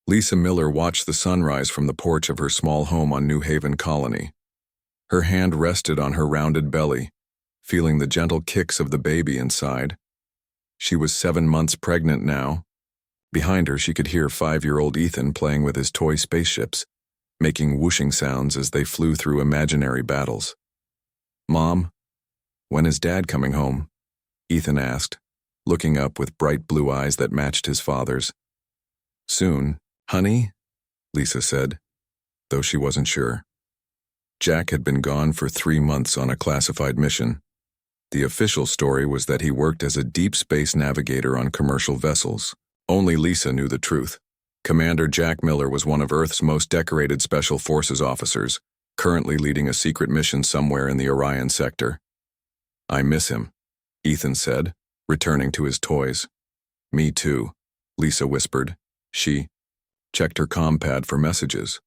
Lisa Miller watched the sunrise from the porch of her small home on New Haven Colony. Her hand rested on her rounded belly, feeling the gentle kicks of the baby inside. She was 7 months pregnant now. Behind her, she could hear 5-year-old Ethan playing with his toy spaceships, making whooshing sounds as they flew through imaginary battles. "Mom, when is Dad coming home?" Ethan asked, looking up with bright blue eyes that matched his father's. "Soon, honey," Lisa said, though she wasn't sure. Jack had been gone for 3 months on a classified mission. The official story was that he worked as a deep space navigator on commercial vessels. Only Lisa knew the truth. Commander Jack Miller was one of Earth's most decorated Special Forces officers, currently leading a secret mission somewhere in the Orion sector. "I miss him," Ethan said, returning to his toys. "Me too," Lisa whispered. She checked her comm pad for messages.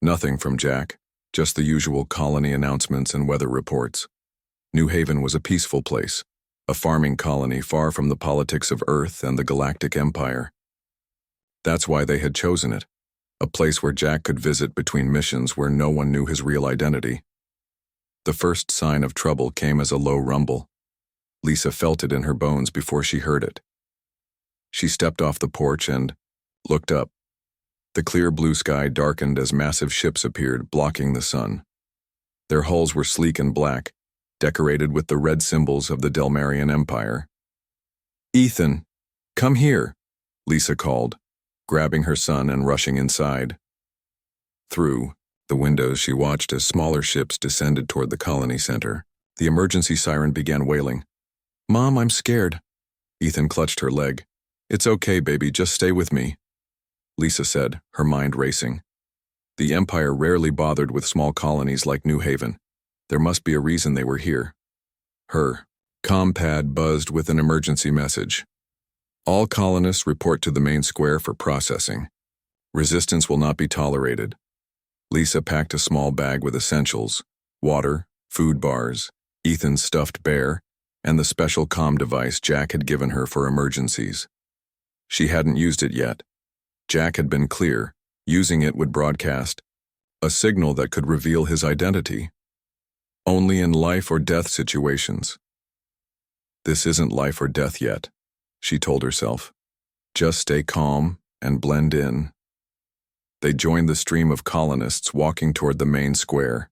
Nothing from Jack, just the usual colony announcements and weather reports. New Haven was a peaceful place, a farming colony far from the politics of Earth and the Galactic Empire. That's why they had chosen it, a place where Jack could visit between missions where no one knew his real identity. The first sign of trouble came as a low rumble. Lisa felt it in her bones before she heard it. She stepped off the porch and looked up. The clear blue sky darkened as massive ships appeared, blocking the sun. Their hulls were sleek and black, decorated with the red symbols of the Delmarian Empire. "Ethan, come here," Lisa called, grabbing her son and rushing inside. Through the windows, she watched as smaller ships descended toward the colony center. The emergency siren began wailing. "Mom, I'm scared." Ethan clutched her leg. "It's okay, baby, just stay with me," Lisa said, her mind racing. The Empire rarely bothered with small colonies like New Haven. There must be a reason they were here. Her comm pad buzzed with an emergency message. "All colonists report to the main square for processing. Resistance will not be tolerated." Lisa packed a small bag with essentials, water, food bars, Ethan's stuffed bear, and the special comm device Jack had given her for emergencies. She hadn't used it yet. Jack had been clear. Using it would broadcast a signal that could reveal his identity. Only in life or death situations. This isn't life or death yet, she told herself. Just stay calm and blend in. They joined the stream of colonists walking toward the main square.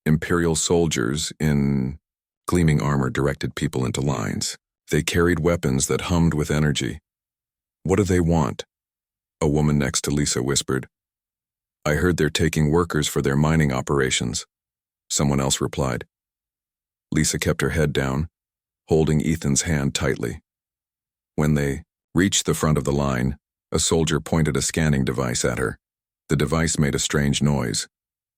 Imperial soldiers in gleaming armor directed people into lines. They carried weapons that hummed with energy. "What do they want?" a woman next to Lisa whispered. "I heard they're taking workers for their mining operations," someone else replied. Lisa kept her head down, holding Ethan's hand tightly. When they reached the front of the line, a soldier pointed a scanning device at her. The device made a strange noise.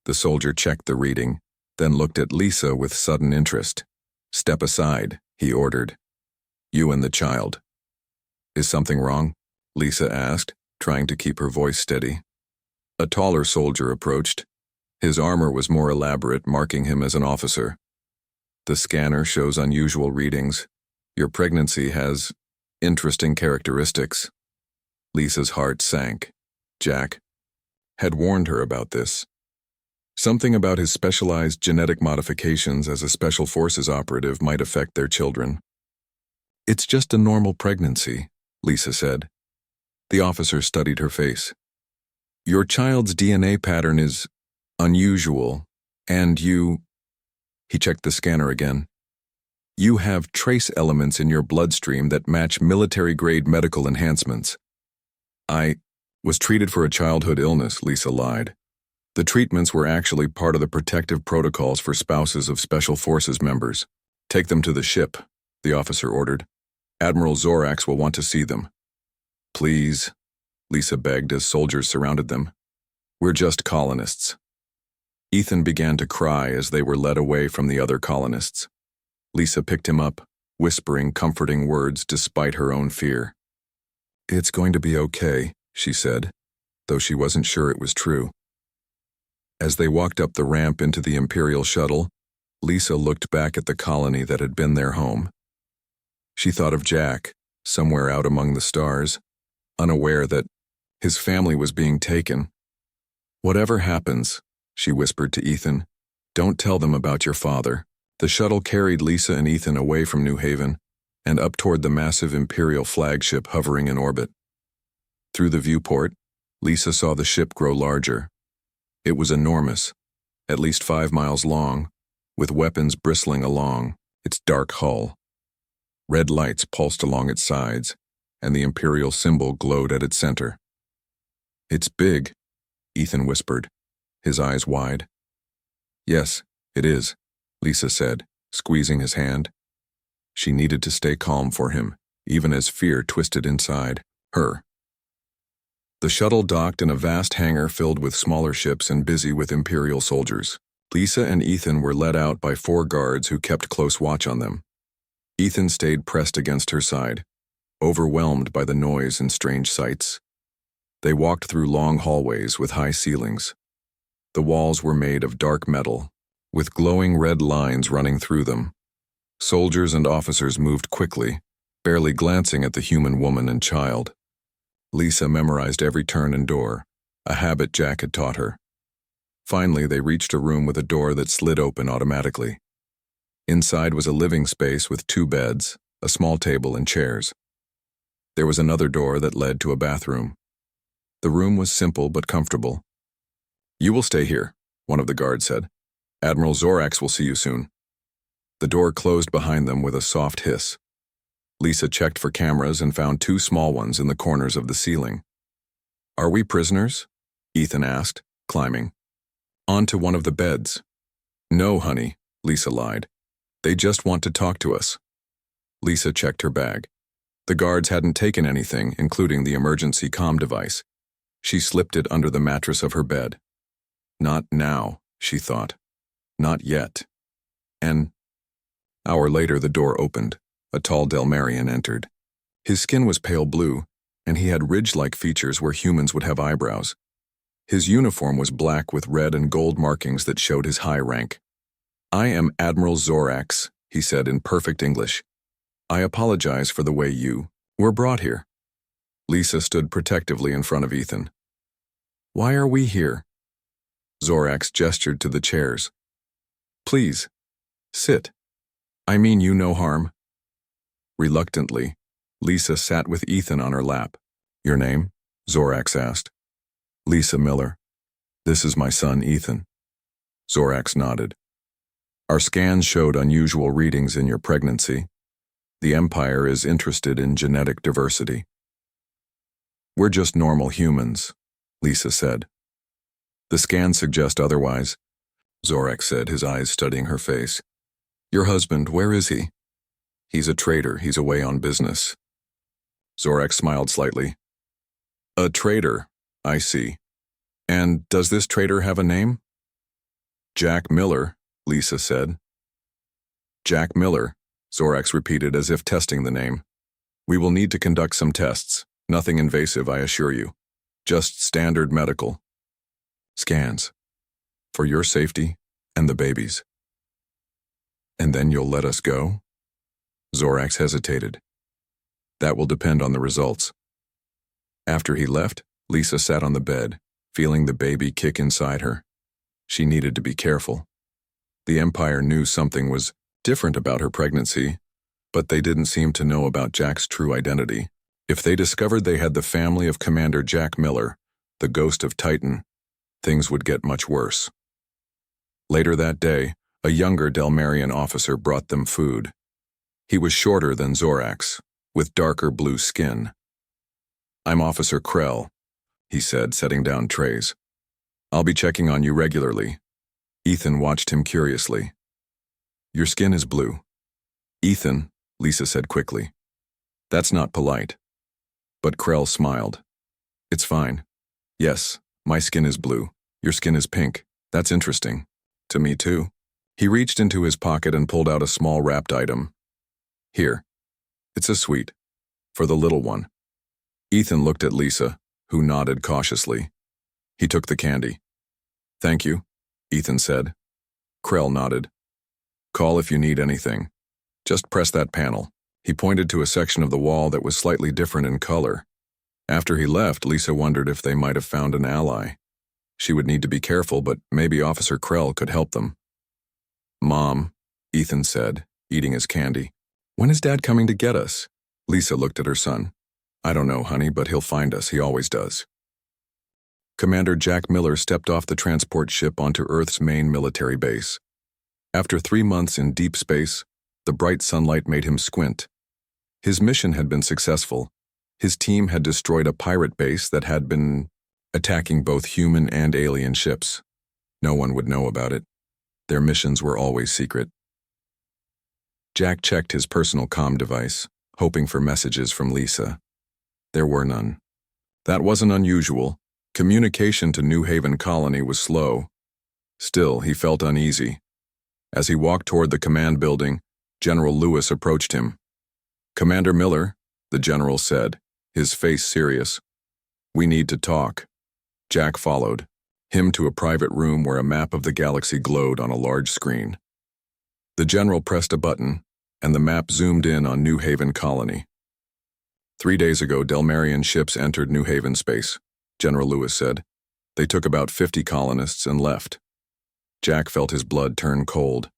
The soldier checked the reading, then looked at Lisa with sudden interest. "Step aside," he ordered. "You and the child." "Is something wrong?" Lisa asked, trying to keep her voice steady. A taller soldier approached. His armor was more elaborate, marking him as an officer. "The scanner shows unusual readings. Your pregnancy has interesting characteristics." Lisa's heart sank. Jack had warned her about this. Something about his specialized genetic modifications as a Special Forces operative might affect their children. "It's just a normal pregnancy," Lisa said. The officer studied her face. "Your child's DNA pattern is unusual, and you..." He checked the scanner again. "You have trace elements in your bloodstream that match military-grade medical enhancements." "I was treated for a childhood illness," Lisa lied. The treatments were actually part of the protective protocols for spouses of Special Forces members. "Take them to the ship," the officer ordered. "Admiral Zorax will want to see them." "Please," Lisa begged as soldiers surrounded them. "We're just colonists." Ethan began to cry as they were led away from the other colonists. Lisa picked him up, whispering comforting words despite her own fear. "It's going to be okay," she said, though she wasn't sure it was true. As they walked up the ramp into the Imperial shuttle, Lisa looked back at the colony that had been their home. She thought of Jack, somewhere out among the stars, unaware that His family was being taken. "Whatever happens," she whispered to Ethan, "don't tell them about your father." The shuttle carried Lisa and Ethan away from New Haven and up toward the massive Imperial flagship hovering in orbit. Through the viewport, Lisa saw the ship grow larger. It was enormous, at least 5 miles long, with weapons bristling along its dark hull. Red lights pulsed along its sides, and the Imperial symbol glowed at its center. "It's big," Ethan whispered, his eyes wide. "Yes, it is," Lisa said, squeezing his hand. She needed to stay calm for him, even as fear twisted inside her. The shuttle docked in a vast hangar filled with smaller ships and busy with Imperial soldiers. Lisa and Ethan were led out by 4 guards who kept close watch on them. Ethan stayed pressed against her side, overwhelmed by the noise and strange sights. They walked through long hallways with high ceilings. The walls were made of dark metal, with glowing red lines running through them. Soldiers and officers moved quickly, barely glancing at the human woman and child. Lisa memorized every turn and door, a habit Jack had taught her. Finally, they reached a room with a door that slid open automatically. Inside was a living space with 2 beds, a small table, and chairs. There was another door that led to a bathroom. The room was simple but comfortable. "You will stay here," one of the guards said. "Admiral Zorax will see you soon." The door closed behind them with a soft hiss. Lisa checked for cameras and found 2 small ones in the corners of the ceiling. "Are we prisoners?" Ethan asked, climbing onto one of the beds. "No, honey," Lisa lied. "They just want to talk to us." Lisa checked her bag. The guards hadn't taken anything, including the emergency comm device. She slipped it under the mattress of her bed. Not now, she thought. Not yet. An hour later, the door opened. A tall Delmarian entered. His skin was pale blue, and he had ridge-like features where humans would have eyebrows. His uniform was black with red and gold markings that showed his high rank. "I am Admiral Zorax," he said in perfect English. "I apologize for the way you were brought here." Lisa stood protectively in front of Ethan. "Why are we here?" Zorax gestured to the chairs. "Please, sit. I mean you no harm." Reluctantly, Lisa sat with Ethan on her lap. "Your name?" Zorax asked. "Lisa Miller. This is my son, Ethan." Zorax nodded. "Our scans showed unusual readings in your pregnancy. The Empire is interested in genetic diversity." "We're just normal humans," Lisa said. "The scans suggest otherwise," Zorax said, his eyes studying her face. "Your husband, where is he?" "He's a traitor. He's away on business." Zorax smiled slightly. "A traitor, I see. And does this traitor have a name?" "Jack Miller," Lisa said. "Jack Miller," Zorax repeated as if testing the name. "We will need to conduct some tests. Nothing invasive, I assure you. Just standard medical scans. For your safety and the baby's." "And then you'll let us go?" Zorax hesitated. "That will depend on the results." After he left, Lisa sat on the bed, feeling the baby kick inside her. She needed to be careful. The Empire knew something was different about her pregnancy, but they didn't seem to know about Jack's true identity. If they discovered they had the family of Commander Jack Miller, the ghost of Titan, things would get much worse. Later that day, a younger Delmarian officer brought them food. He was shorter than Zorax, with darker blue skin. "I'm Officer Krell," he said, setting down trays. "I'll be checking on you regularly." Ethan watched him curiously. "Your skin is blue." "Ethan," Lisa said quickly. "That's not polite." But Krell smiled. "It's fine. Yes, my skin is blue. Your skin is pink. That's interesting. To me too." He reached into his pocket and pulled out a small wrapped item. "Here. It's a sweet. For the little one." Ethan looked at Lisa, who nodded cautiously. He took the candy. "Thank you," Ethan said. Krell nodded. "Call if you need anything. Just press that panel." He pointed to a section of the wall that was slightly different in color. After he left, Lisa wondered if they might have found an ally. She would need to be careful, but maybe Officer Krell could help them. "Mom," Ethan said, eating his candy. "When is Dad coming to get us?" Lisa looked at her son. "I don't know, honey, but he'll find us. He always does." Commander Jack Miller stepped off the transport ship onto Earth's main military base. After 3 months in deep space, the bright sunlight made him squint. His mission had been successful. His team had destroyed a pirate base that had been attacking both human and alien ships. No one would know about it. Their missions were always secret. Jack checked his personal comm device, hoping for messages from Lisa. There were none. That wasn't unusual. Communication to New Haven Colony was slow. Still, he felt uneasy. As he walked toward the command building, General Lewis approached him. "Commander Miller," the general said, his face serious. "We need to talk." Jack followed, him to a private room where a map of the galaxy glowed on a large screen. The general pressed a button, and the map zoomed in on New Haven Colony. 3 days ago, Delmarian ships entered New Haven space, General Lewis said. They took about 50 colonists and left. Jack felt his blood turn cold.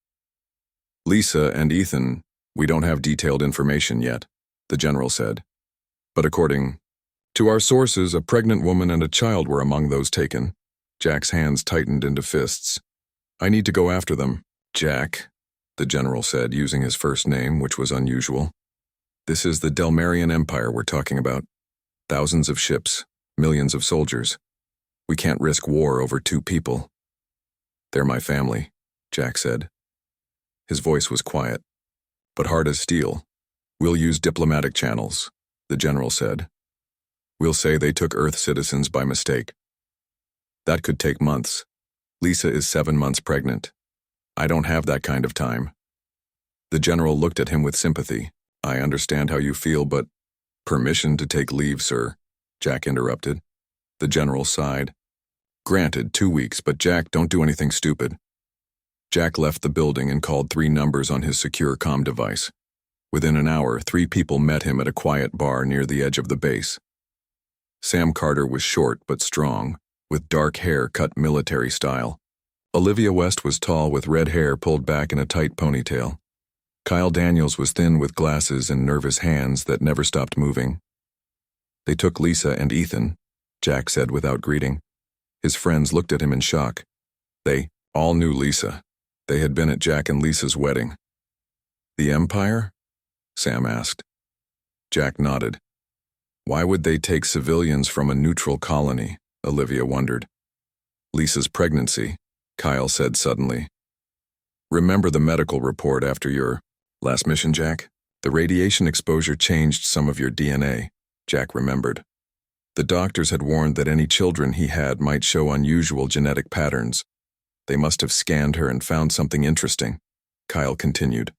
"Lisa and Ethan, we don't have detailed information yet," the general said. "But according to our sources, a pregnant woman and a child were among those taken." Jack's hands tightened into fists. "I need to go after them." "Jack," the general said, using his first name, which was unusual. "This is the Delmarian Empire we're talking about. Thousands of ships, millions of soldiers. We can't risk war over 2 people." "They're my family," Jack said. His voice was quiet, but hard as steel. "We'll use diplomatic channels," the general said. "We'll say they took Earth citizens by mistake. That could take months. Lisa is 7 months pregnant. I don't have that kind of time." The general looked at him with sympathy. "I understand how you feel, but—" "Permission to take leave, sir," Jack interrupted. The general sighed. "Granted, 2 weeks, but Jack, don't do anything stupid." Jack left the building and called 3 numbers on his secure comm device. Within an hour, 3 people met him at a quiet bar near the edge of the base. Sam Carter was short but strong, with dark hair cut military style. Olivia West was tall with red hair pulled back in a tight ponytail. Kyle Daniels was thin with glasses and nervous hands that never stopped moving. "They took Lisa and Ethan," Jack said without greeting. His friends looked at him in shock. They all knew Lisa. They had been at Jack and Lisa's wedding. "The Empire?" Sam asked. Jack nodded. "Why would they take civilians from a neutral colony?" Olivia wondered. "Lisa's pregnancy," Kyle said suddenly. "Remember the medical report after your last mission, Jack? The radiation exposure changed some of your DNA," Jack remembered. The doctors had warned that any children he had might show unusual genetic patterns. They must have scanned her and found something interesting. Kyle continued.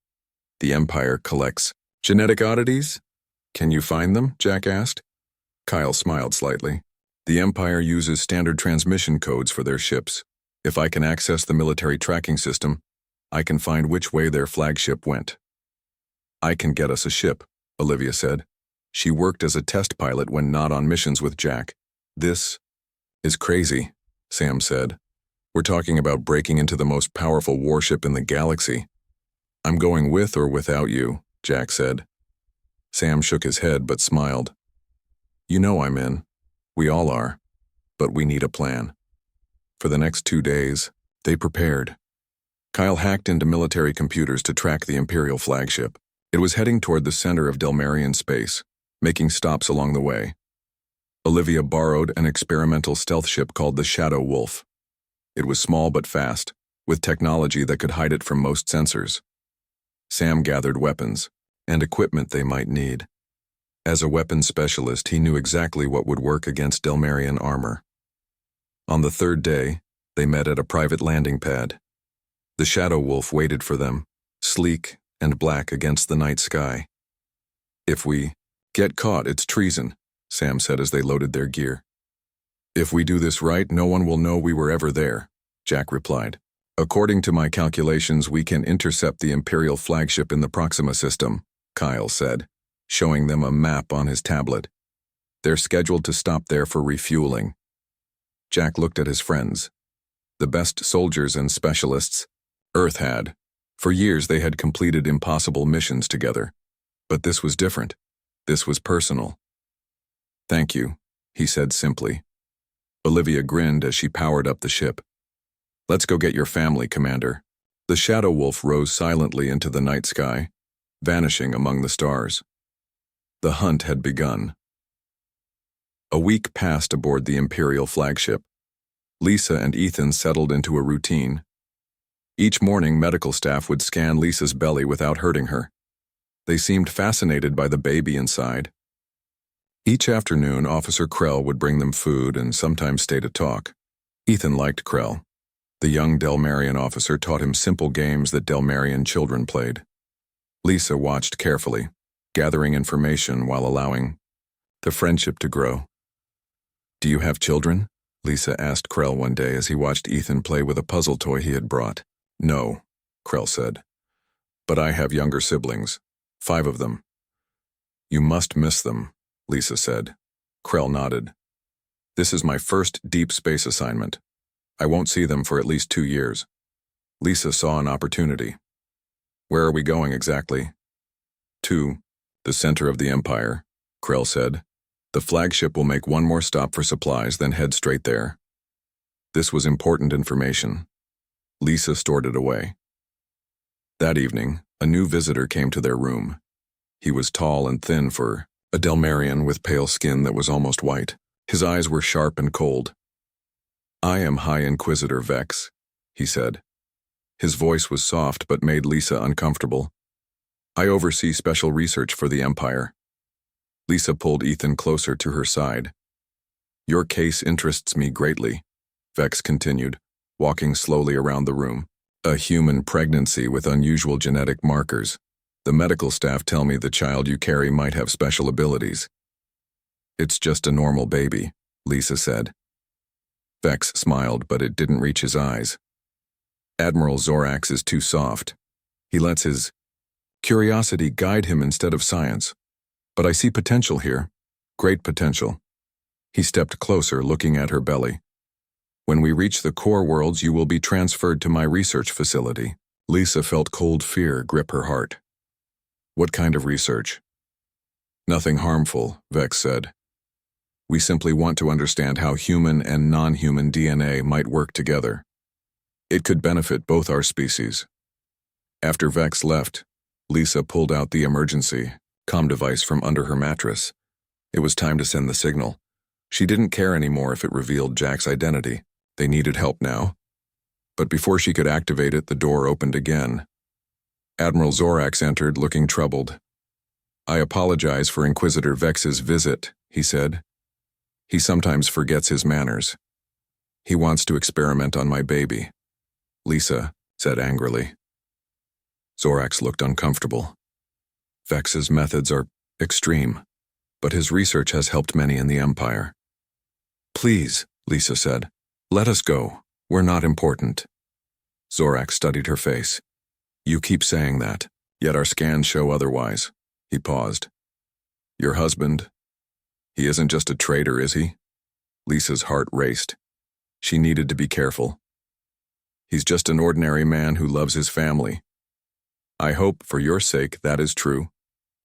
"The Empire collects genetic oddities? Can you find them?" Jack asked. Kyle smiled slightly. "The Empire uses standard transmission codes for their ships. If I can access the military tracking system, I can find which way their flagship went." "I can get us a ship," Olivia said. She worked as a test pilot when not on missions with Jack. "This is crazy," Sam said. "We're talking about breaking into the most powerful warship in the galaxy." "I'm going with or without you," Jack said. Sam shook his head but smiled. "You know I'm in. We all are. But we need a plan." For the next 2 days, they prepared. Kyle hacked into military computers to track the Imperial flagship. It was heading toward the center of Delmarian space, making stops along the way. Olivia borrowed an experimental stealth ship called the Shadow Wolf. It was small but fast, with technology that could hide it from most sensors. Sam gathered weapons and equipment they might need. As a weapons specialist, he knew exactly what would work against Delmarian armor. On the 3rd day, they met at a private landing pad. The Shadow Wolf waited for them, sleek and black against the night sky. "If we get caught, it's treason," Sam said as they loaded their gear. "If we do this right, no one will know we were ever there," Jack replied. "According to my calculations, we can intercept the Imperial flagship in the Proxima system," Kyle said, showing them a map on his tablet. They're scheduled to stop there for refueling. Jack looked at his friends. The best soldiers and specialists Earth had. For years they had completed impossible missions together. But this was different. This was personal. "Thank you," he said simply. Olivia grinned as she powered up the ship. "Let's go get your family, Commander." The shadow wolf rose silently into the night sky, vanishing among the stars. The hunt had begun. A week passed aboard the Imperial flagship. Lisa and Ethan settled into a routine. Each morning, medical staff would scan Lisa's belly without hurting her. They seemed fascinated by the baby inside. Each afternoon, Officer Krell would bring them food and sometimes stay to talk. Ethan liked Krell. The young Delmarian officer taught him simple games that Delmarian children played. Lisa watched carefully, gathering information while allowing the friendship to grow. "Do you have children?" Lisa asked Krell one day as he watched Ethan play with a puzzle toy he had brought. "No," Krell said. "But I have younger siblings. 5 of them." "You must miss them," Lisa said. Krell nodded. "This is my first deep space assignment. I won't see them for at least 2 years. Lisa saw an opportunity. "Where are we going exactly?" "To the center of the Empire," Krell said. "The flagship will make one more stop for supplies, then head straight there." This was important information. Lisa stored it away. That evening, a new visitor came to their room. He was tall and thin for a Delmarian with pale skin that was almost white. His eyes were sharp and cold. "I am High Inquisitor Vex," he said. His voice was soft but made Lisa uncomfortable. "I oversee special research for the Empire." Lisa pulled Ethan closer to her side. "Your case interests me greatly," Vex continued, walking slowly around the room. "A human pregnancy with unusual genetic markers. The medical staff tell me the child you carry might have special abilities." "It's just a normal baby," Lisa said. Vex smiled, but it didn't reach his eyes. "Admiral Zorax is too soft. He lets his curiosity guide him instead of science. But I see potential here. Great potential." He stepped closer, looking at her belly. "When we reach the core worlds, you will be transferred to my research facility." Lisa felt cold fear grip her heart. "What kind of research?" "Nothing harmful," Vex said. "We simply want to understand how human and non-human DNA might work together. It could benefit both our species." After Vex left, Lisa pulled out the emergency comm device from under her mattress. It was time to send the signal. She didn't care anymore if it revealed Jack's identity. They needed help now. But before she could activate it, the door opened again. Admiral Zorax entered, looking troubled. "I apologize for Inquisitor Vex's visit," he said. "He sometimes forgets his manners. He wants to experiment on my baby," Lisa said angrily. Zorax looked uncomfortable. "Vex's methods are extreme, but his research has helped many in the Empire." "Please," Lisa said, "let us go. We're not important." Zorax studied her face. "You keep saying that, yet our scans show otherwise." He paused. "Your husband? He isn't just a traitor, is he?" Lisa's heart raced. She needed to be careful. "He's just an ordinary man who loves his family." "I hope, for your sake, that is true,"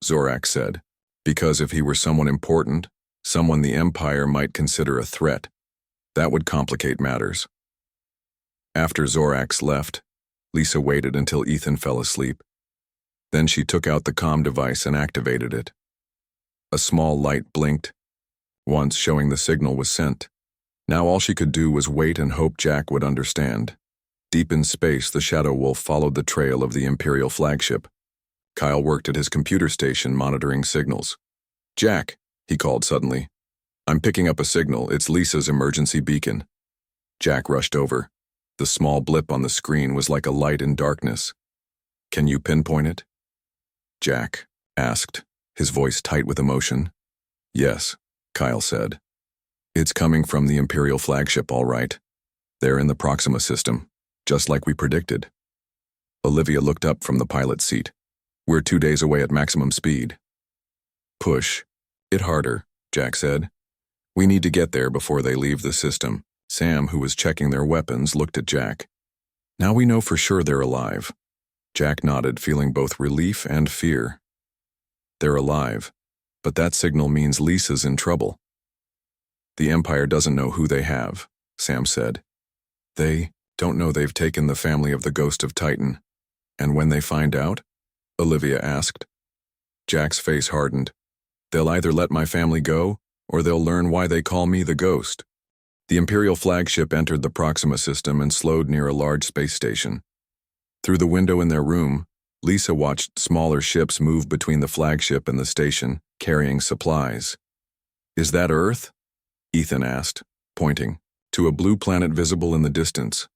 Zorax said, "because if he were someone important, someone the Empire might consider a threat, that would complicate matters." After Zorax left, Lisa waited until Ethan fell asleep. Then she took out the comm device and activated it. A small light blinked, once showing the signal was sent. Now all she could do was wait and hope Jack would understand. Deep in space, the Shadow Wolf followed the trail of the Imperial flagship. Kyle worked at his computer station monitoring signals. "Jack," he called suddenly. "I'm picking up a signal. It's Lisa's emergency beacon." Jack rushed over. The small blip on the screen was like a light in darkness. "Can you pinpoint it?" Jack asked, his voice tight with emotion. "Yes," Kyle said. "It's coming from the Imperial flagship, all right. They're in the Proxima system, just like we predicted." Olivia looked up from the pilot's seat. "We're 2 days away at maximum speed." "Push it harder," Jack said. We need to get there before they leave the system. Sam, who was checking their weapons, looked at Jack. Now we know for sure they're alive. Jack nodded, feeling both relief and fear. They're alive, but that signal means Lisa's in trouble. The Empire doesn't know who they have, Sam said. They don't know they've taken the family of the Ghost of Titan. And when they find out? Olivia asked. Jack's face hardened. They'll either let my family go, or they'll learn why they call me the Ghost. The Imperial flagship entered the Proxima system and slowed near a large space station. Through the window in their room, Lisa watched smaller ships move between the flagship and the station, carrying supplies. Is that Earth? Ethan asked, pointing to a blue planet visible in the distance.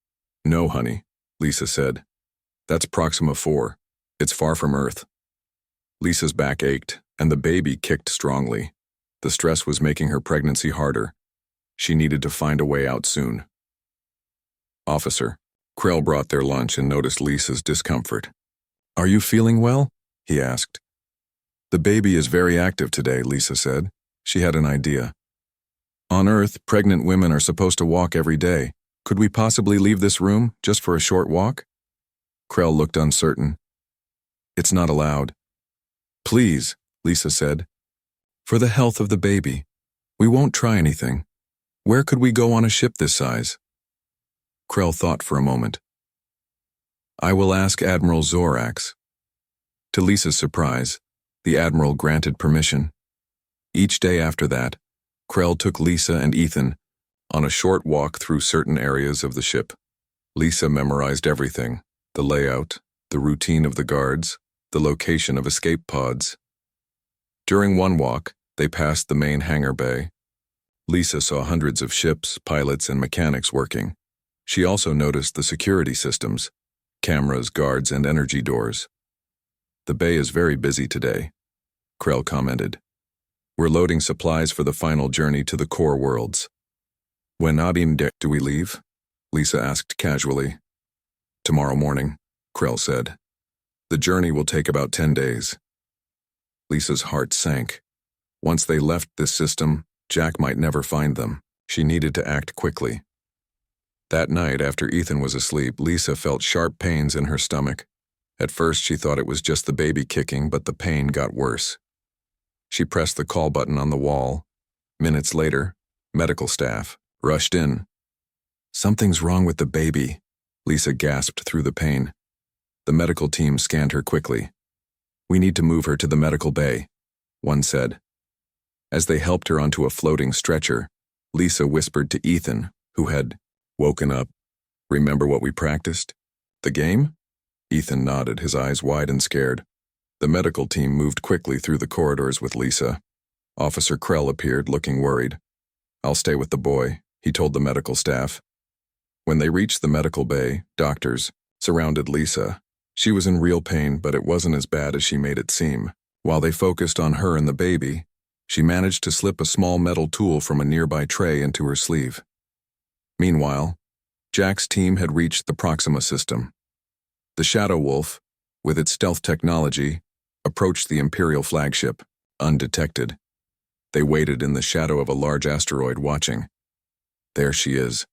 No, honey, Lisa said. That's Proxima 4. It's far from Earth. Lisa's back ached, and the baby kicked strongly. The stress was making her pregnancy harder. She needed to find a way out soon. Officer, Krell brought their lunch and noticed Lisa's discomfort. Are you feeling well? He asked. The baby is very active today, Lisa said. She had an idea. On Earth, pregnant women are supposed to walk every day. Could we possibly leave this room just for a short walk? Krell looked uncertain. It's not allowed. Please, Lisa said. For the health of the baby. We won't try anything. Where could we go on a ship this size? Krell thought for a moment. I will ask Admiral Zorax. To Lisa's surprise, the Admiral granted permission. Each day after that, Krell took Lisa and Ethan on a short walk through certain areas of the ship. Lisa memorized everything, the layout, the routine of the guards, the location of escape pods. During one walk, they passed the main hangar bay. Lisa saw hundreds of ships, pilots, and mechanics working. She also noticed the security systems, cameras, guards, and energy doors. The bay is very busy today, Krell commented. We're loading supplies for the final journey to the core worlds. When do we leave? Lisa asked casually. Tomorrow morning, Krell said. The journey will take about 10 days. Lisa's heart sank. Once they left this system, Jack might never find them. She needed to act quickly. That night, after Ethan was asleep, Lisa felt sharp pains in her stomach. At first, she thought it was just the baby kicking, but the pain got worse. She pressed the call button on the wall. Minutes later, medical staff rushed in. Something's wrong with the baby, Lisa gasped through the pain. The medical team scanned her quickly. We need to move her to the medical bay, one said. As they helped her onto a floating stretcher, Lisa whispered to Ethan, who had woken up. Remember what we practiced? The game? Ethan nodded, his eyes wide and scared. The medical team moved quickly through the corridors with Lisa. Officer Krell appeared, looking worried. I'll stay with the boy, he told the medical staff. When they reached the medical bay, doctors surrounded Lisa. She was in real pain, but it wasn't as bad as she made it seem. While they focused on her and the baby, she managed to slip a small metal tool from a nearby tray into her sleeve. Meanwhile, Jack's team had reached the Proxima system. The Shadow Wolf, with its stealth technology, approached the Imperial flagship, undetected. They waited in the shadow of a large asteroid, watching. There she is,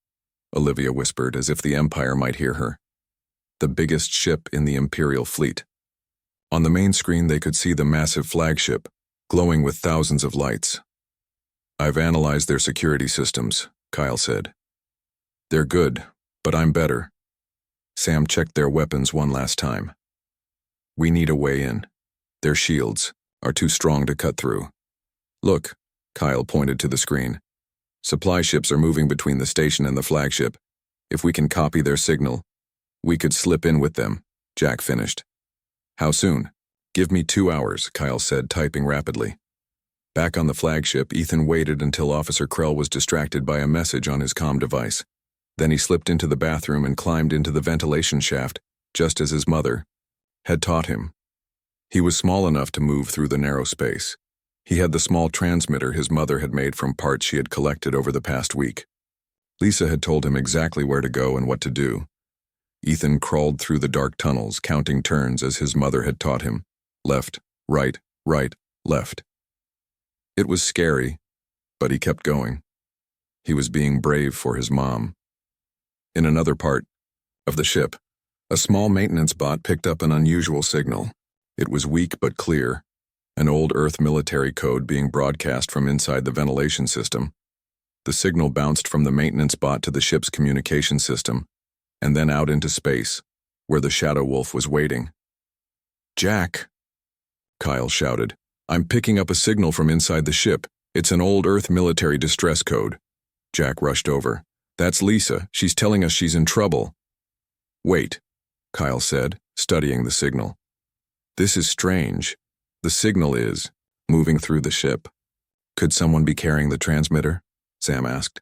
Olivia whispered, as if the Empire might hear her. The biggest ship in the Imperial fleet. On the main screen, they could see the massive flagship, glowing with thousands of lights. I've analyzed their security systems, Kyle said. They're good, but I'm better. Sam checked their weapons one last time. We need a way in. Their shields are too strong to cut through. Look, Kyle pointed to the screen. Supply ships are moving between the station and the flagship. If we can copy their signal, we could slip in with them, Jack finished. How soon? Give me 2 hours, Kyle said, typing rapidly. Back on the flagship, Ethan waited until Officer Krell was distracted by a message on his comm device. Then he slipped into the bathroom and climbed into the ventilation shaft, just as his mother had taught him. He was small enough to move through the narrow space. He had the small transmitter his mother had made from parts she had collected over the past week. Lisa had told him exactly where to go and what to do. Ethan crawled through the dark tunnels, counting turns as his mother had taught him. Left, right, left. It was scary, but he kept going. He was being brave for his mom. In another part of the ship, a small maintenance bot picked up an unusual signal. It was weak but clear, an old Earth military code being broadcast from inside the ventilation system. The signal bounced from the maintenance bot to the ship's communication system, and then out into space, where the Shadow Wolf was waiting. "Jack," Kyle shouted, "I'm picking up a signal from inside the ship. It's an old Earth military distress code." Jack rushed over. "That's Lisa. She's telling us she's in trouble." "Wait," Kyle said, studying the signal. "This is strange. The signal is moving through the ship." "Could someone be carrying the transmitter?" Sam asked.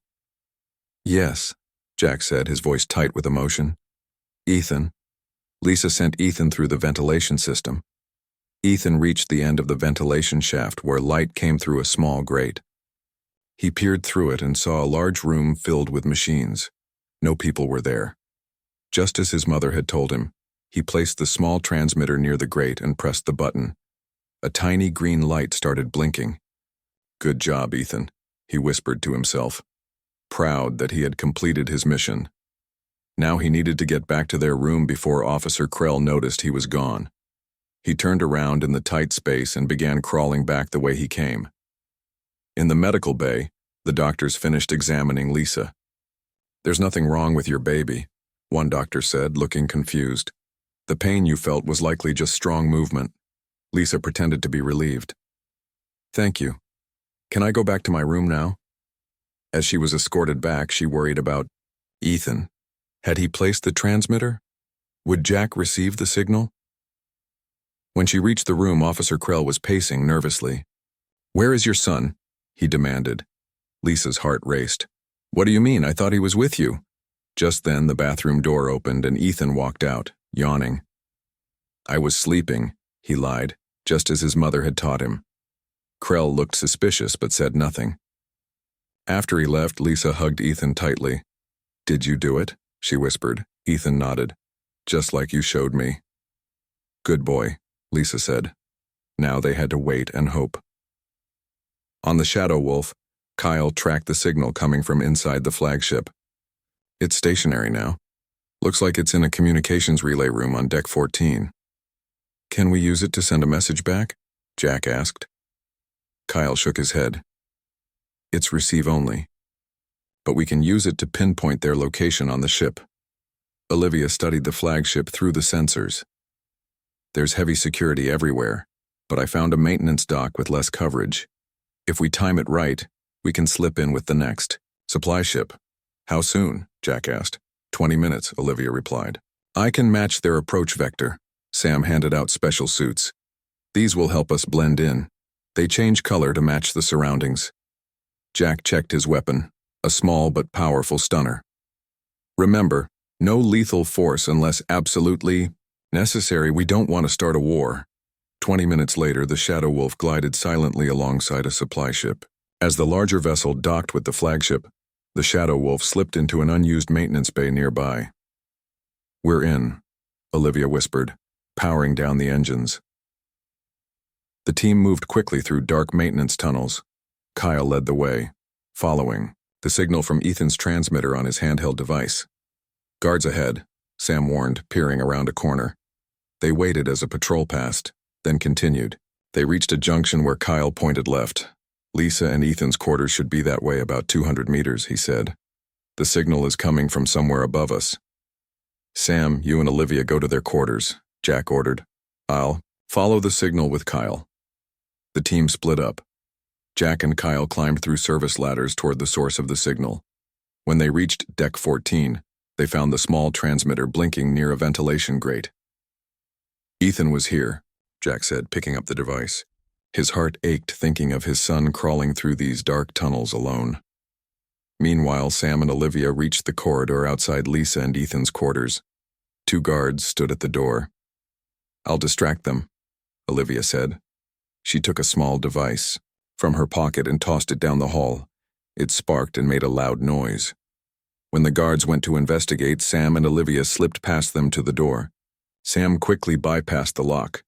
"Yes," Jack said, his voice tight with emotion. "Ethan." Lisa sent Ethan through the ventilation system. Ethan reached the end of the ventilation shaft where light came through a small grate. He peered through it and saw a large room filled with machines. No people were there. Just as his mother had told him, he placed the small transmitter near the grate and pressed the button. A tiny green light started blinking. "Good job, Ethan," he whispered to himself, proud that he had completed his mission. Now he needed to get back to their room before Officer Krell noticed he was gone. He turned around in the tight space and began crawling back the way he came. In the medical bay, the doctors finished examining Lisa. "There's nothing wrong with your baby," one doctor said, looking confused. "The pain you felt was likely just strong movement." Lisa pretended to be relieved. "Thank you. Can I go back to my room now?" As she was escorted back, she worried about Ethan. Had he placed the transmitter? Would Jack receive the signal? When she reached the room, Officer Krell was pacing nervously. "Where is your son?" he demanded. Lisa's heart raced. "What do you mean? I thought he was with you." Just then, the bathroom door opened and Ethan walked out, yawning. "I was sleeping," he lied, just as his mother had taught him. Krell looked suspicious but said nothing. After he left, Lisa hugged Ethan tightly. "Did you do it?" she whispered. Ethan nodded. "Just like you showed me." "Good boy," Lisa said. Now they had to wait and hope. On the Shadow Wolf, Kyle tracked the signal coming from inside the flagship. "It's stationary now. Looks like it's in a communications relay room on Deck 14. "Can we use it to send a message back?" Jack asked. Kyle shook his head. "It's receive only. But we can use it to pinpoint their location on the ship." Olivia studied the flagship through the sensors. "There's heavy security everywhere, but I found a maintenance dock with less coverage. If we time it right, we can slip in with the next supply ship." "How soon?" Jack asked. 20 minutes, Olivia replied. "I can match their approach vector." Sam handed out special suits. "These will help us blend in. They change color to match the surroundings." Jack checked his weapon, a small but powerful stunner. "Remember, no lethal force unless absolutely necessary. We don't want to start a war." 20 minutes later, the Shadow Wolf glided silently alongside a supply ship. As the larger vessel docked with the flagship, the Shadow Wolf slipped into an unused maintenance bay nearby. "We're in," Olivia whispered, powering down the engines. The team moved quickly through dark maintenance tunnels. Kyle led the way, following, the signal from Ethan's transmitter on his handheld device. "Guards ahead," Sam warned, peering around a corner. They waited as a patrol passed, then continued. They reached a junction where Kyle pointed left. "Lisa and Ethan's quarters should be that way about 200 meters, he said. "The signal is coming from somewhere above us." "Sam, you and Olivia go to their quarters," Jack ordered. "I'll follow the signal with Kyle." The team split up. Jack and Kyle climbed through service ladders toward the source of the signal. When they reached Deck 14, they found the small transmitter blinking near a ventilation grate. "Ethan was here," Jack said, picking up the device. His heart ached thinking of his son crawling through these dark tunnels alone. Meanwhile, Sam and Olivia reached the corridor outside Lisa and Ethan's quarters. 2 guards stood at the door. "I'll distract them," Olivia said. She took a small device from her pocket and tossed it down the hall. It sparked and made a loud noise. When the guards went to investigate, Sam and Olivia slipped past them to the door. Sam quickly bypassed the lock.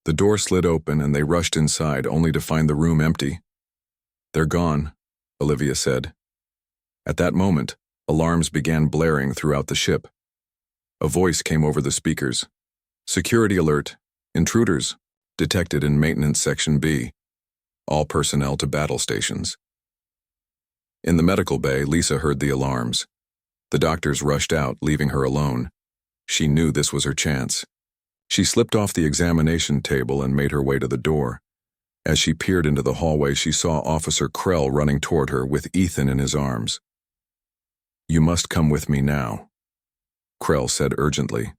The door slid open and they rushed inside, only to find the room empty. "They're gone," Olivia said. At that moment, alarms began blaring throughout the ship. A voice came over the speakers. Security alert. Intruders. Detected in Maintenance Section B. All personnel to battle stations. In the medical bay, Lisa heard the alarms. The doctors rushed out, leaving her alone. She knew this was her chance. She slipped off the examination table and made her way to the door. As she peered into the hallway, she saw Officer Krell running toward her with Ethan in his arms. You must come with me now, Krell said urgently.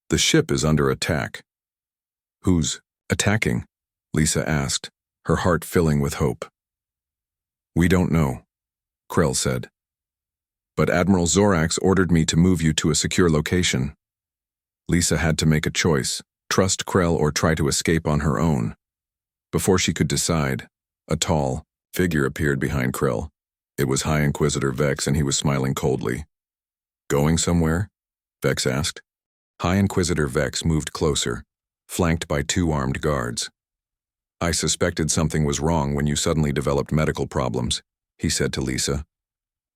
The ship is under attack. Who's attacking? Lisa asked, her heart filling with hope. We don't know, Krell said. But Admiral Zorax ordered me to move you to a secure location. Lisa had to make a choice, trust Krell or try to escape on her own. Before she could decide, a tall figure appeared behind Krell. It was High Inquisitor Vex, and he was smiling coldly. Going somewhere? Vex asked. High Inquisitor Vex moved closer, flanked by 2 armed guards. I suspected something was wrong when you suddenly developed medical problems, he said to Lisa.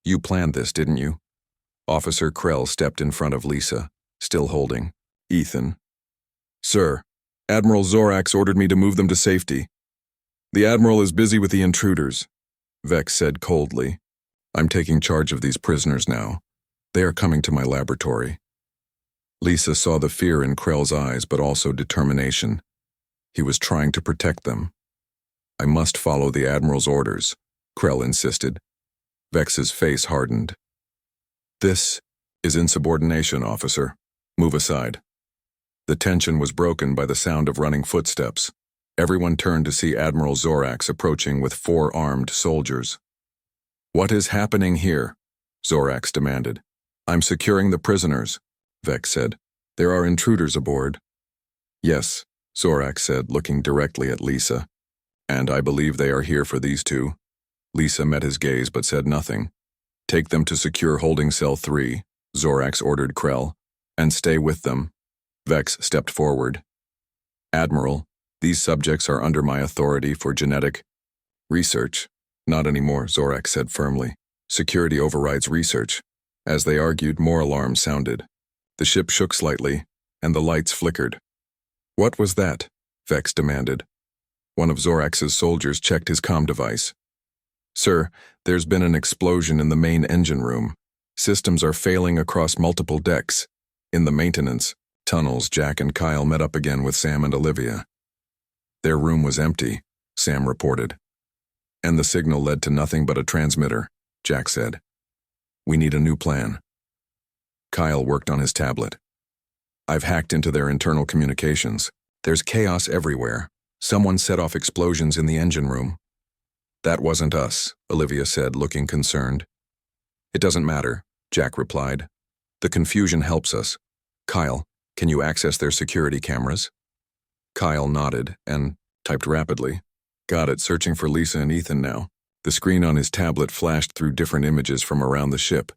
You planned this, didn't you? Officer Krell stepped in front of Lisa, still holding Ethan. Sir, Admiral Zorax ordered me to move them to safety. The Admiral is busy with the intruders, Vex said coldly. I'm taking charge of these prisoners now. They are coming to my laboratory. Lisa saw the fear in Krell's eyes, but also determination. He was trying to protect them. I must follow the Admiral's orders, Krell insisted. Vex's face hardened. This is insubordination, officer. Move aside. The tension was broken by the sound of running footsteps. Everyone turned to see Admiral Zorax approaching with 4 armed soldiers. What is happening here? Zorax demanded. I'm securing the prisoners, Vex said. There are intruders aboard. Yes, Zorax said, looking directly at Lisa. And I believe they are here for these 2. Lisa met his gaze but said nothing. Take them to secure holding cell 3, Zorax ordered Krell, and stay with them. Vex stepped forward. Admiral, these subjects are under my authority for genetic research. Not anymore, Zorax said firmly. Security overrides research. As they argued, more alarms sounded. The ship shook slightly, and the lights flickered. What was that? Vex demanded. One of Zorax's soldiers checked his comm device. Sir, there's been an explosion in the main engine room. Systems are failing across multiple decks. In the maintenance tunnels, Jack and Kyle met up again with Sam and Olivia. Their room was empty, Sam reported. And the signal led to nothing but a transmitter, Jack said. We need a new plan. Kyle worked on his tablet. I've hacked into their internal communications. There's chaos everywhere. Someone set off explosions in the engine room. That wasn't us, Olivia said, looking concerned. It doesn't matter, Jack replied. The confusion helps us. Kyle, can you access their security cameras? Kyle nodded and typed rapidly. Got it, searching for Lisa and Ethan now. The screen on his tablet flashed through different images from around the ship.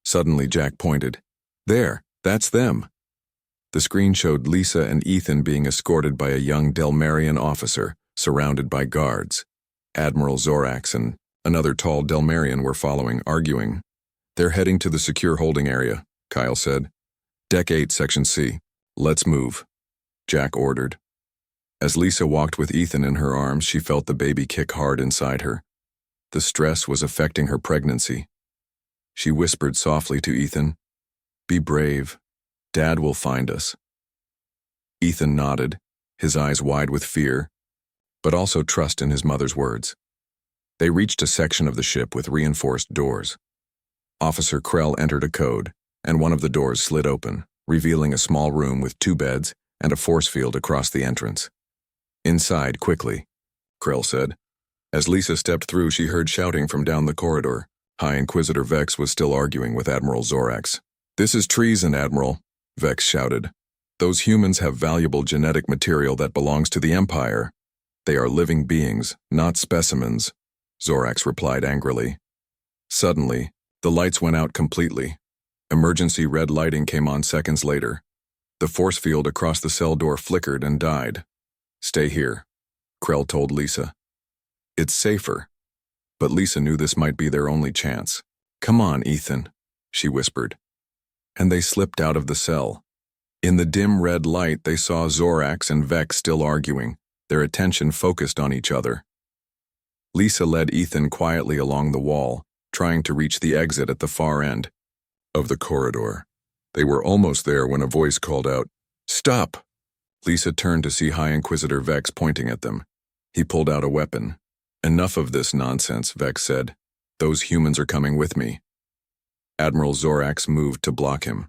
Suddenly, Jack pointed. There, that's them. The screen showed Lisa and Ethan being escorted by a young Delmarian officer, surrounded by guards. Admiral Zorax and another tall Delmarian were following, arguing. They're heading to the secure holding area, Kyle said. Deck 8, Section C. Let's move, Jack ordered. As Lisa walked with Ethan in her arms, she felt the baby kick hard inside her. The stress was affecting her pregnancy. She whispered softly to Ethan, Be brave. Dad will find us. Ethan nodded, his eyes wide with fear, but also trust in his mother's words. They reached a section of the ship with reinforced doors. Officer Krell entered a code, and one of the doors slid open, revealing a small room with 2 beds and a force field across the entrance. Inside, quickly, Krell said. As Lisa stepped through, she heard shouting from down the corridor. High Inquisitor Vex was still arguing with Admiral Zorax. This is treason, Admiral, Vex shouted. Those humans have valuable genetic material that belongs to the Empire. They are living beings, not specimens, Zorax replied angrily. Suddenly, the lights went out completely. Emergency red lighting came on seconds later. The force field across the cell door flickered and died. Stay here, Krell told Lisa. It's safer. But Lisa knew this might be their only chance. "Come on, Ethan," she whispered. And they slipped out of the cell. In the dim red light, they saw Zorax and Vex still arguing, their attention focused on each other. Lisa led Ethan quietly along the wall, trying to reach the exit at the far end of the corridor. They were almost there when a voice called out, "Stop!" Lisa turned to see High Inquisitor Vex pointing at them. He pulled out a weapon. "Enough of this nonsense," Vex said. "Those humans are coming with me." Admiral Zorax moved to block him.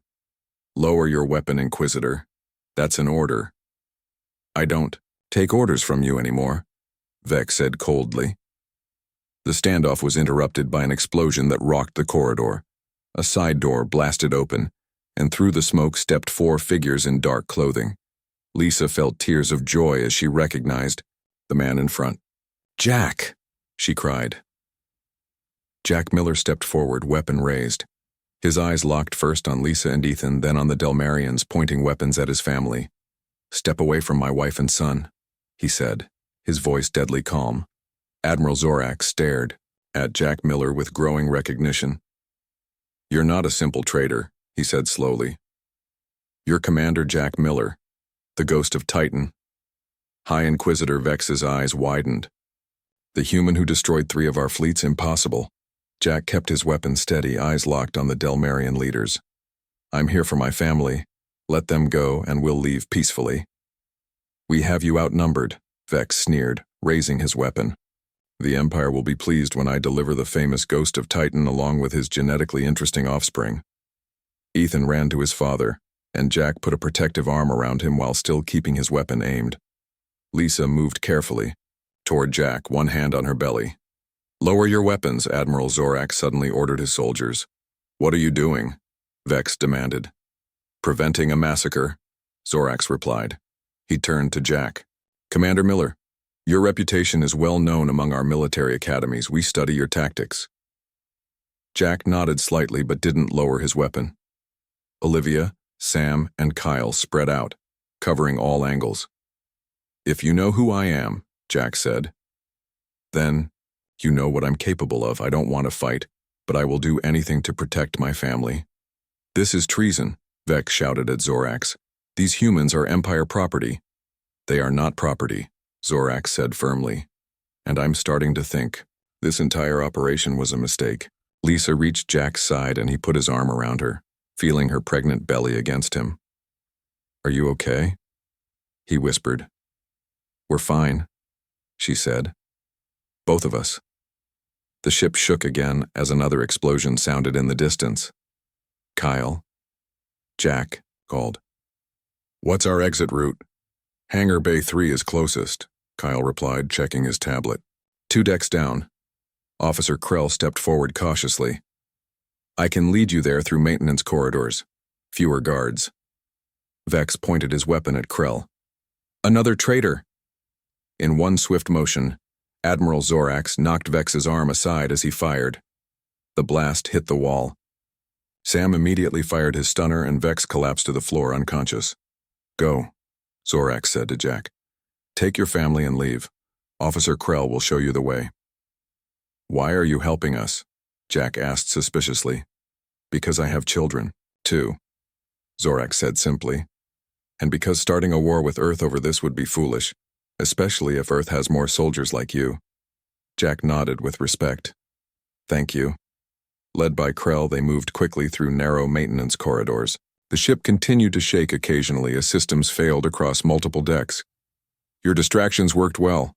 "Lower your weapon, Inquisitor. That's an order." "I don't take orders from you anymore," Vex said coldly. The standoff was interrupted by an explosion that rocked the corridor. A side door blasted open, and through the smoke stepped 4 figures in dark clothing. Lisa felt tears of joy as she recognized the man in front. "Jack!" she cried. Jack Miller stepped forward, weapon raised. His eyes locked first on Lisa and Ethan, then on the Delmarians, pointing weapons at his family. "Step away from my wife and son," he said, his voice deadly calm. Admiral Zorax stared at Jack Miller with growing recognition. "You're not a simple traitor," he said slowly. "You're Commander Jack Miller, the ghost of Titan." High Inquisitor Vex's eyes widened. "The human who destroyed 3 of our fleets? Impossible." Jack kept his weapon steady, eyes locked on the Delmarian leaders. "I'm here for my family. Let them go and we'll leave peacefully." "We have you outnumbered," Vex sneered, raising his weapon. "The Empire will be pleased when I deliver the famous ghost of Titan along with his genetically interesting offspring." Ethan ran to his father, and Jack put a protective arm around him while still keeping his weapon aimed. Lisa moved carefully toward Jack, one hand on her belly. "Lower your weapons," Admiral Zorax suddenly ordered his soldiers. "What are you doing?" Vex demanded. "Preventing a massacre," Zorax replied. He turned to Jack. "Commander Miller, your reputation is well known among our military academies. We study your tactics." Jack nodded slightly but didn't lower his weapon. Olivia, Sam, and Kyle spread out, covering all angles. "If you know who I am," Jack said, "then you know what I'm capable of. I don't want to fight, but I will do anything to protect my family." "This is treason," Vex shouted at Zorax. "These humans are Empire property." "They are not property," Zorax said firmly. "And I'm starting to think this entire operation was a mistake." Lisa reached Jack's side and he put his arm around her, feeling her pregnant belly against him. "Are you okay?" he whispered. "We're fine," she said. "Both of us." The ship shook again as another explosion sounded in the distance. "Kyle?" Jack called. "What's our exit route?" "Hangar Bay 3 is closest," Kyle replied, checking his tablet. "2 decks down." Officer Krell stepped forward cautiously. "I can lead you there through maintenance corridors. Fewer guards." Vex pointed his weapon at Krell. "Another traitor!" In one swift motion, Admiral Zorax knocked Vex's arm aside as he fired. The blast hit the wall. Sam immediately fired his stunner and Vex collapsed to the floor unconscious. "Go," Zorax said to Jack. "Take your family and leave. Officer Krell will show you the way." "Why are you helping us?" Jack asked suspiciously. "Because I have children, too," Zorax said simply. "And because starting a war with Earth over this would be foolish, especially if Earth has more soldiers like you." Jack nodded with respect. "Thank you." Led by Krell, they moved quickly through narrow maintenance corridors. The ship continued to shake occasionally as systems failed across multiple decks. "Your distractions worked well,"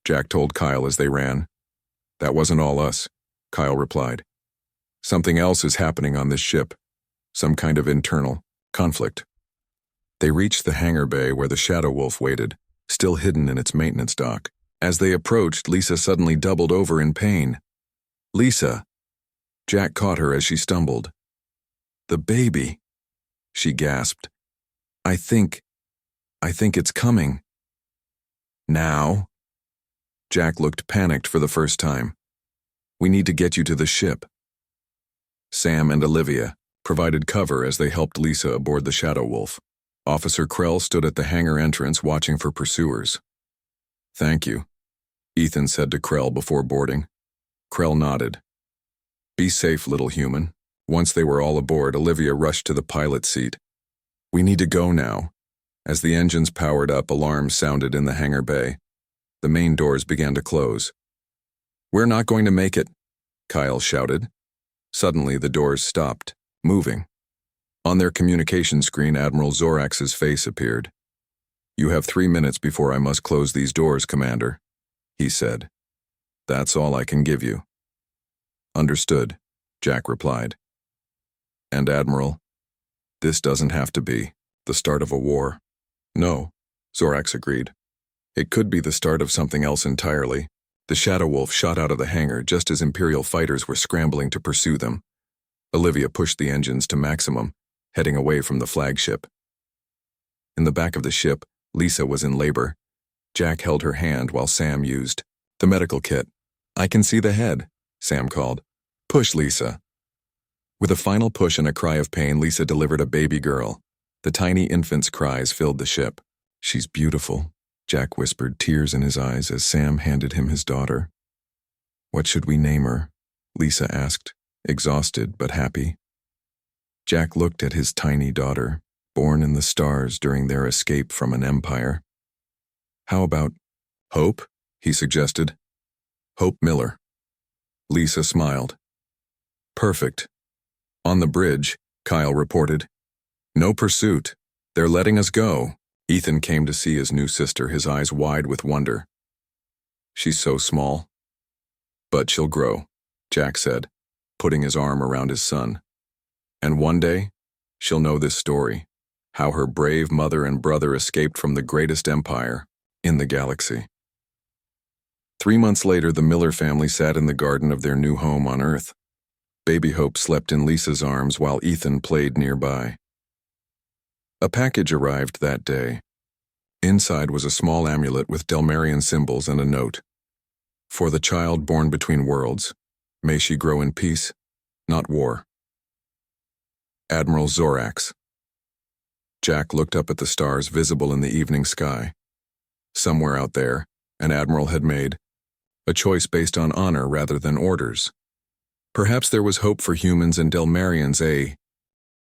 Jack told Kyle as they ran. "That wasn't all us," Kyle replied. "Something else is happening on this ship. Some kind of internal conflict." They reached the hangar bay where the Shadow Wolf waited, still hidden in its maintenance dock. As they approached, Lisa suddenly doubled over in pain. "Lisa!" Jack caught her as she stumbled. "The baby!" she gasped. I think it's coming." "Now?" Jack looked panicked for the first time. "We need to get you to the ship." Sam and Olivia provided cover as they helped Lisa aboard the Shadow Wolf. Officer Krell stood at the hangar entrance watching for pursuers. "Thank you," Ethan said to Krell before boarding. Krell nodded. Be safe, little human. Once they were all aboard, Olivia rushed to the pilot seat. We need to go now. As the engines powered up, alarms sounded in the hangar bay. The main doors began to close. We're not going to make it, Kyle shouted. Suddenly, the doors stopped, moving. On their communication screen, Admiral Zorax's face appeared. You have 3 minutes before I must close these doors, Commander, he said. That's all I can give you. Understood, Jack replied. And Admiral, this doesn't have to be the start of a war. No, Zorax agreed. It could be the start of something else entirely. The Shadow Wolf shot out of the hangar just as Imperial fighters were scrambling to pursue them. Olivia pushed the engines to maximum, heading away from the flagship. In the back of the ship, Lisa was in labor. Jack held her hand while Sam used the medical kit. I can see the head, Sam called. Push, Lisa. With a final push and a cry of pain, Lisa delivered a baby girl. The tiny infant's cries filled the ship. She's beautiful, Jack whispered, tears in his eyes as Sam handed him his daughter. What should we name her? Lisa asked, exhausted but happy. Jack looked at his tiny daughter, born in the stars during their escape from an empire. How about Hope? He suggested. Hope Miller. Lisa smiled. Perfect. On the bridge, Kyle reported. No pursuit. They're letting us go. Ethan came to see his new sister, his eyes wide with wonder. She's so small. But she'll grow, Jack said, putting his arm around his son. And one day, she'll know this story, how her brave mother and brother escaped from the greatest empire in the galaxy. 3 months later, the Miller family sat in the garden of their new home on Earth. Baby Hope slept in Lisa's arms while Ethan played nearby. A package arrived that day. Inside was a small amulet with Delmarian symbols and a note. For the child born between worlds, may she grow in peace, not war. Admiral Zorax. Jack looked up at the stars visible in the evening sky. Somewhere out there, an admiral had made a choice based on honor rather than orders. Perhaps there was hope for humans and Delmarians, a